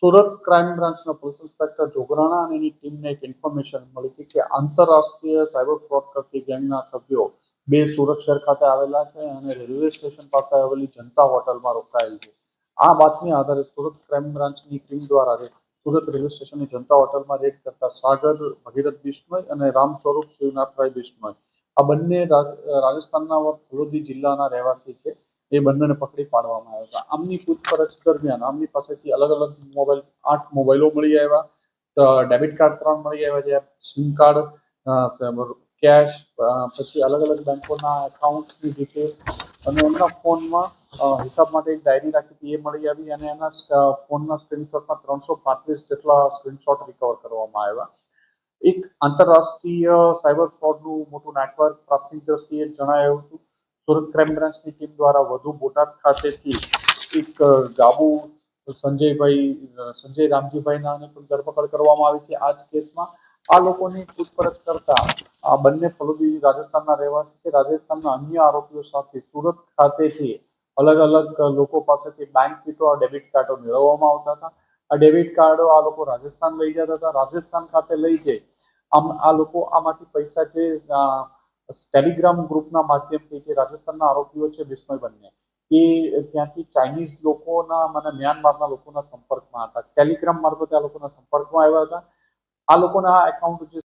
Surat crime બ્રાન્ચના police inspector Jograna અને એની ટીમને એક ઇન્ફોર્મેશન મળી હતી કે આંતરરાષ્ટ્રીય સાયબર ફ્રોડ કરતી ગેંગના સભ્યો બે સુરત શહેર ખાતે આવેલા છે અને રેલવે સ્ટેશન પાસે આવેલી જનતા હોટલમાં રોકાયેલ છે. આ બાતમી આધારે સુરત ક્રાઇમ બ્રાન્ચની ટીમ દ્વારા સુરત રેલવે સ્ટેશનની જનતા હોટલમાં રેડ કરતા સાગર ભગીરથ બિશ્નોઈ અને રામ સ્વરૂપ શિવનાથરાય બિશ્નોઈ આ બંને રાજસ્થાનના ફલોદી જિલ્લાના રહેવાસી છે. એ બંનેને પકડી પાડવામાં આવ્યા હતા. આમની પૂછપરછ દરમિયાન આમની પાસેથી અલગ અલગ મોબાઈલ 8 મોબાઈલો મળી આવ્યા, ડેબિટ કાર્ડ 3 મળી આવ્યા, જે સિમ કાર્ડ, કેશ, પછી અલગ અલગ બેંકોના એકાઉન્ટ્સની ડિટેલ અને એમના ફોનમાં હિસાબ માટે એક ડાયરી રાખી હતી એ મળી આવી અને એના ફોનના સ્ક્રીનશોટમાં 335 જેટલા સ્ક્રીનશોટ રિકવર કરવામાં આવ્યા. એક આંતરરાષ્ટ્રીય સાયબર ફ્રોડનું મોટું નેટવર્ક પ્રાથમિક દ્રષ્ટિએ જણાયું હતું. સુરત ક્રાઇમ બ્રાન્ચની ટીમ દ્વારા વધુ બોટાદ ખાતેથી એક ગાબુ સંજય રામજીભાઈના પણ ધરપકડ કરવામાં આવી છે. આ જ કેસમાં આ લોકોની પૂછપરછ કરતા આ બંને ફલોદી રાજસ્થાનના રહેવાસી છે. રાજસ્થાનના અન્ય આરોપીઓ સાથે સુરત ખાતેથી અલગ અલગ લોકો પાસેથી બેંક કીટો, ડેબિટ કાર્ડો મેળવવામાં આવતા હતા. આ ડેબિટ કાર્ડો આ લોકો રાજસ્થાન લઈ જતા હતા. રાજસ્થાન ખાતે લઈ જઈ આ લોકો આમાંથી પૈસા જે ટેલિગ્રામ ગ્રુપના માધ્યમથી જે રાજસ્થાનના આરોપીઓ છે બિશ્નોઈ બંને એ ત્યાંથી ચાઇનીઝ લોકોના મ્યાનમારના લોકોના સંપર્કમાં હતા. ટેલિગ્રામ મારફતે આ લોકોના સંપર્કમાં આવ્યા હતા. આ લોકોના એકાઉન્ટ જે